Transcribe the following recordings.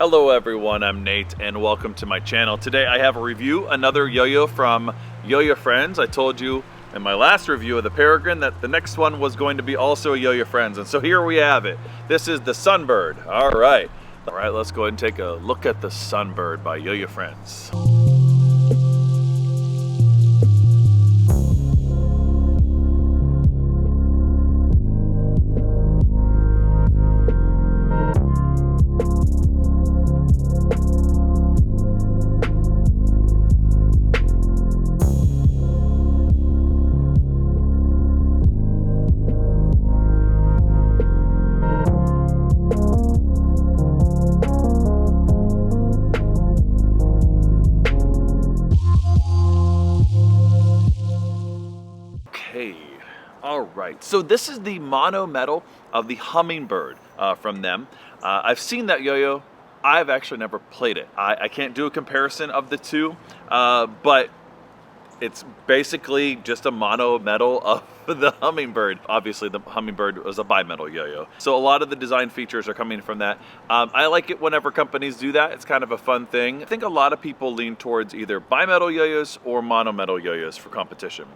Hello everyone, I'm Nate and welcome to my channel. Today I have a review, another yo-yo from YoYo Friends. I told you in my last review of the Peregrine that the next one was going to be also a YoYo Friends, and so here we have it. This is the Sunbird. All right, let's go ahead and take a look at the Sunbird by YoYo Friends. Alright, so this is the mono metal of the Hummingbird from them. I've seen that yo-yo. I've actually never played it. I can't do a comparison of the two, but it's basically just a mono metal of the Hummingbird. Obviously the Hummingbird was a bimetal yo-yo. So a lot of the design features are coming from that. I like it whenever companies do that. It's kind of a fun thing. I think a lot of people lean towards either bimetal yo-yos or mono metal yo-yos for competition.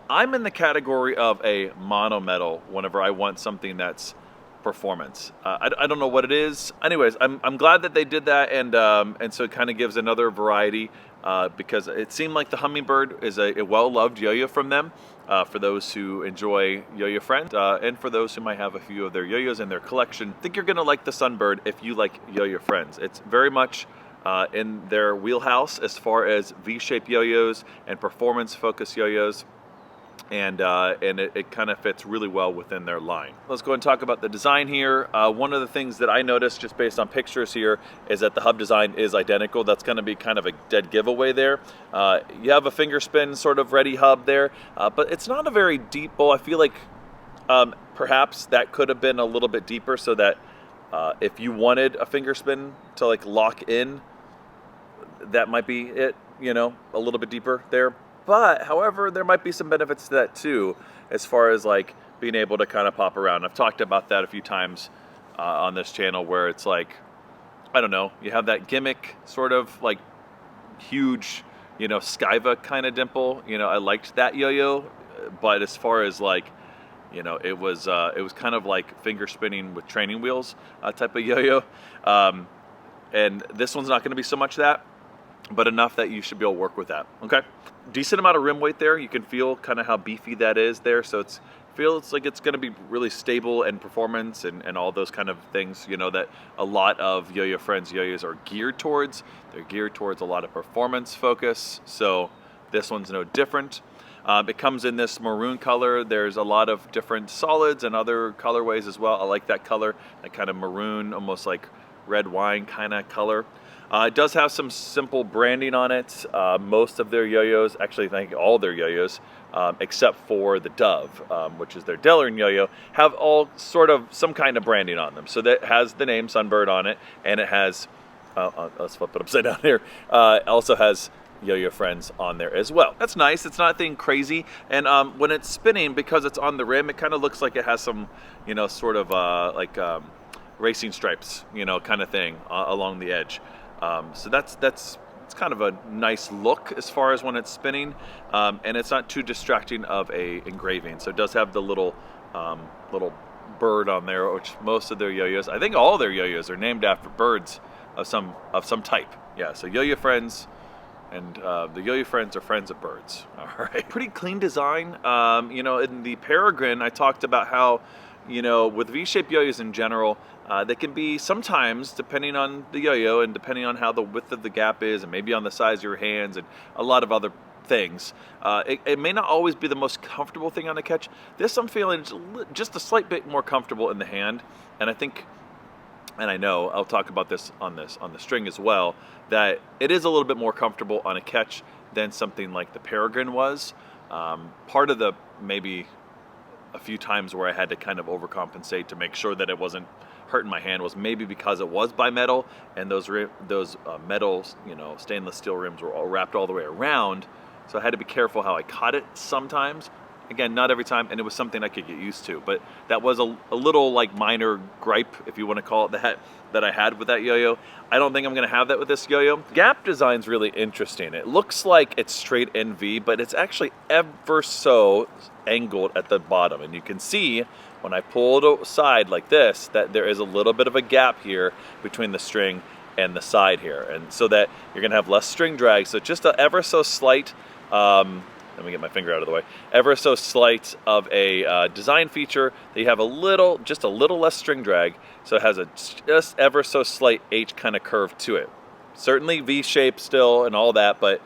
I'm in the category of a mono metal whenever I want something that's performance. I don't know what it is. Anyways, I'm glad that they did that, and so it kind of gives another variety because it seemed like the Hummingbird is a well-loved yo-yo from them for those who enjoy YoYo Friends and for those who might have a few of their yo-yos in their collection. I think you're gonna like the Sunbird if you like YoYo Friends. It's very much in their wheelhouse as far as V-shaped yo-yos and performance-focused yo-yos. And it kind of fits really well within their line. Let's go and talk about the design here. One of the things that I noticed just based on pictures here is that the hub design is identical. That's going to be kind of a dead giveaway there. You have a finger spin sort of ready hub there, but it's not a very deep bowl. I feel like perhaps that could have been a little bit deeper so that if you wanted a finger spin to like lock in, that might be it, you know, a little bit deeper there. But, however, there might be some benefits to that too, as far as like being able to kind of pop around. I've talked about that a few times on this channel where it's like, I don't know, you have that gimmick sort of like huge, you know, Skyva kind of dimple. You know, I liked that yo-yo, but as far as like, you know, it was kind of like finger spinning with training wheels type of yo-yo. And this one's not going to be so much that, but enough that you should be able to work with that, okay? Decent amount of rim weight there. You can feel kind of how beefy that is there, so it feels like it's going to be really stable and performance and all those kind of things, you know, that a lot of YoYo Friends yo-yos are geared towards. They're geared towards a lot of performance focus, so this one's no different. It comes in this maroon color. There's a lot of different solids and other colorways as well. I like that color, that kind of maroon, almost like red wine kind of color. It does have some simple branding on it. Most of their yo-yos, actually I think all their yo-yos, except for the Dove, which is their Delrin yo-yo, have all sort of some kind of branding on them. So that has the name Sunbird on it, and it has, let's flip it upside down here, also has YoYo Friends on there as well. That's nice. It's not anything crazy, and when it's spinning, because it's on the rim, it kind of looks like it has some, you know, sort of like racing stripes, you know, kind of thing along the edge. So it's kind of a nice look as far as when it's spinning, and it's not too distracting of a engraving. So it does have the little bird on there, which most of their yo-yos, I think all their yo-yos are named after birds of some type. Yeah, so YoYo Friends, and the YoYo Friends are friends of birds. All right, pretty clean design. You know, in the Peregrine, I talked about how, you know, with V-shaped yo-yos in general, they can be sometimes, depending on the yo-yo and depending on how the width of the gap is and maybe on the size of your hands and a lot of other things, it may not always be the most comfortable thing on the catch. This I'm feeling just a slight bit more comfortable in the hand, and I think, and I know I'll talk about this on the string as well, that it is a little bit more comfortable on a catch than something like the Peregrine was. Part of the maybe a few times where I had to kind of overcompensate to make sure that it wasn't hurting my hand was maybe because it was bimetal and those metal, you know, stainless steel rims were all wrapped all the way around, so I had to be careful how I caught it sometimes. Again, not every time, and it was something I could get used to, but that was a little like minor gripe, if you want to call it that I had with that yo-yo. I don't think I'm gonna have that with this yo-yo. Gap design's really interesting. It looks like it's straight NV, but it's actually ever so angled at the bottom, and you can see when I pull it aside like this that there is a little bit of a gap here between the string and the side here, and so that you're gonna have less string drag. So just a ever so slight, let me get my finger out of the way, ever so slight of a design feature that you have just a little less string drag, so it has a just ever so slight H kind of curve to it. Certainly V shape still and all that, but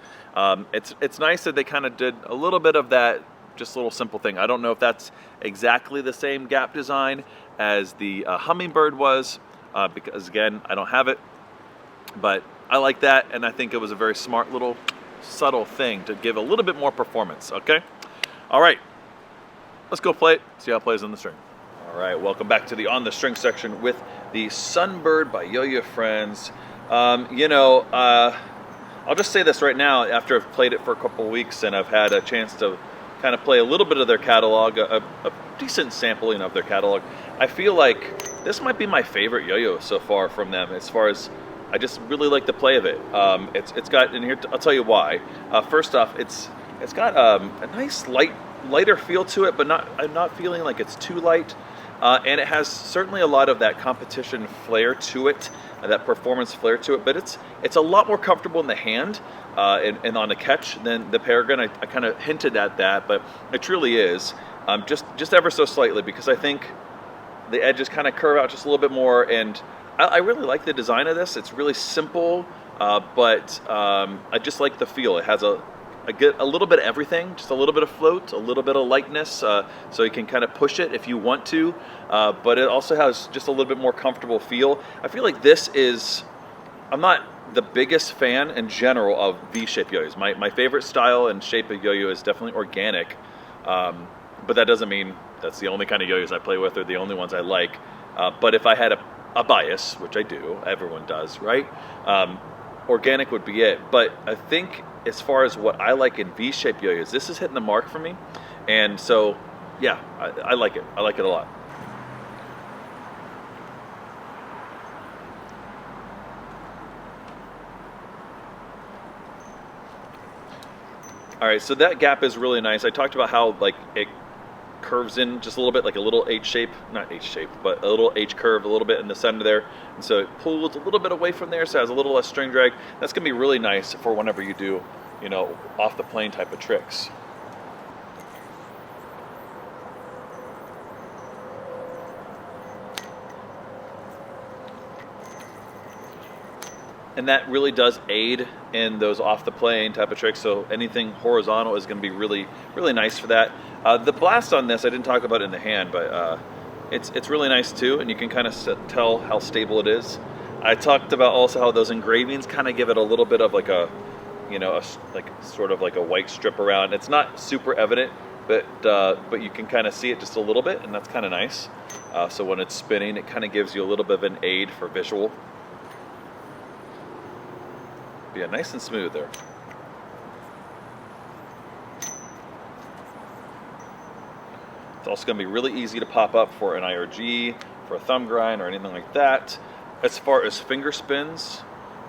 it's nice that they kind of did a little bit of that, just a little simple thing. I don't know if that's exactly the same gap design as the Hummingbird was, because again, I don't have it, but I like that, and I think it was a very smart little subtle thing to give a little bit more performance. Okay, all right, let's go play it, see how it plays on the string. All right, welcome back to the on the string section with the Sunbird by YoYo Friends. I'll just say this right now, after I've played it for a couple of weeks and I've had a chance to kind of play a little bit of their catalog, a decent sampling of their catalog, I feel like this might be my favorite yo-yo so far from them, as far as I just really like the play of it. It's got in here. I'll tell you why. First off, it's got a nice lighter feel to it, but I'm not feeling like it's too light. And it has certainly a lot of that competition flair to it, that performance flair to it. But it's a lot more comfortable in the hand and on the catch than the Paragon. I kind of hinted at that, but it truly is just ever so slightly, because I think the edges kind of curve out just a little bit more, and I really like the design of this. It's really simple, but I just like the feel. It has a little bit of everything, just a little bit of float, a little bit of lightness, so you can kind of push it if you want to, but it also has just a little bit more comfortable feel. I feel like this is, I'm not the biggest fan in general of V-shaped yo-yos. My favorite style and shape of yo-yo is definitely organic, but that doesn't mean that's the only kind of yo-yos I play with or the only ones I like. But if I had a bias, which I do, everyone does, right? Organic would be it. But I think as far as what I like in V-shaped yo-yos, this is hitting the mark for me. And so, yeah, I like it. I like it a lot. All right, so that gap is really nice. I talked about how like it curves in just a little bit, like a little H shape, not H shape, but a little H curve a little bit in the center there. And so it pulls a little bit away from there, so it has a little less string drag. That's gonna be really nice for whenever you do, off the plane type of tricks. And that really does aid in those off the plane type of tricks. So anything horizontal is going to be really, really nice for that. The blast on this, I didn't talk about it in the hand, but it's really nice too. And you can kind of tell how stable it is. I talked about also how those engravings kind of give it a little bit of like a, sort of like a white strip around. It's not super evident, but you can kind of see it just a little bit, and that's kind of nice. So when it's spinning, it kind of gives you a little bit of an aid for visual. Yeah, nice and smooth there. It's also going to be really easy to pop up for an IRG, for a thumb grind, or anything like that. As far as finger spins,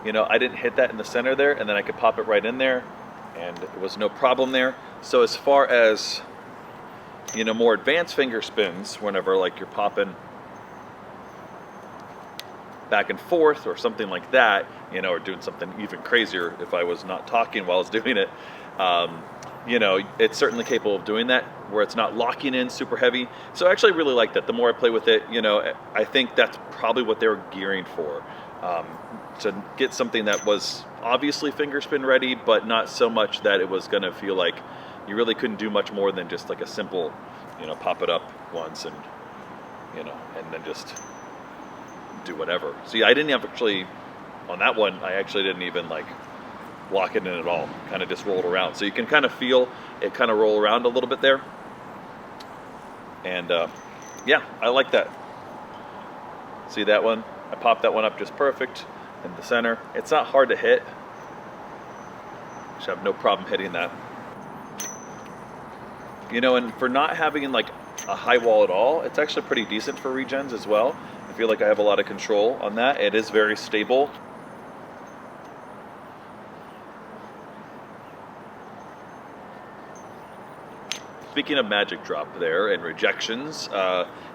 I didn't hit that in the center there, and then I could pop it right in there, and it was no problem there. So as far as, more advanced finger spins, whenever like you're popping back and forth or something like that, or doing something even crazier if I was not talking while I was doing it, it's certainly capable of doing that, where it's not locking in super heavy. So I actually really like that. The more I play with it, I think that's probably what they were gearing for, to get something that was obviously finger spin ready, but not so much that it was going to feel like you really couldn't do much more than just like a simple, pop it up once and, and then just do whatever. See, I didn't actually, on that one, I actually didn't even like lock it in at all. Kind of just rolled around. So you can kind of feel it kind of roll around a little bit there. And yeah, I like that. See that one? I popped that one up just perfect in the center. It's not hard to hit. Should have no problem hitting that. You know, and for not having like a high wall at all, it's actually pretty decent for regens as well. I feel like I have a lot of control on that. It is very stable. Speaking of magic drop there and rejections,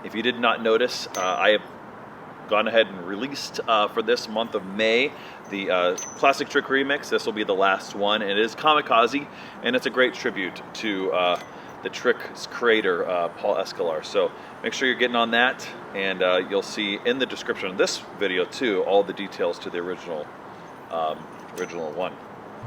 if you did not notice, I have gone ahead and released for this month of May the Classic Trick Remix. This will be the last one. It is Kamikaze, and it's a great tribute to the Trick's creator, Paul Escalar. So make sure you're getting on that, and you'll see in the description of this video too all the details to the original one.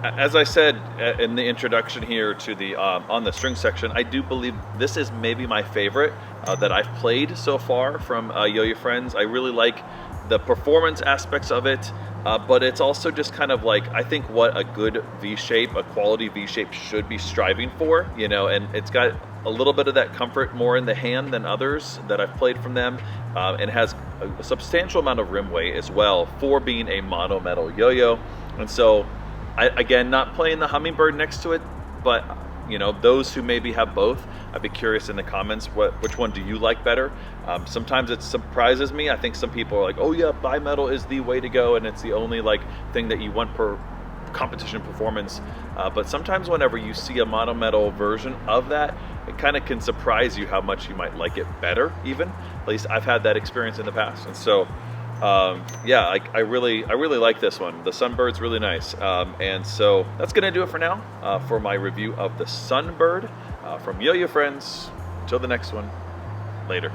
As I said in the introduction here to the on the string section, I do believe this is maybe my favorite that I've played so far from YoYo Friends. I really like the performance aspects of it, but it's also just kind of like, I think what a good V-shape, a quality V-shape should be striving for, you know, and it's got a little bit of that comfort more in the hand than others that I've played from them, and has a substantial amount of rim weight as well for being a mono metal yo-yo. And so again, not playing the Hummingbird next to it, but you know, those who maybe have both, I'd be curious in the comments which one do you like better. Sometimes it surprises me. I think some people are like, oh yeah, bimetal is the way to go, and it's the only like thing that you want per competition performance. But sometimes whenever you see a mono metal version of that, it kind of can surprise you how much you might like it better even. At least I've had that experience in the past. And so yeah, I really like this one. The Sunbird's really nice. And so that's gonna do it for now for my review of the Sunbird from YoYo Friends. Until the next one, later.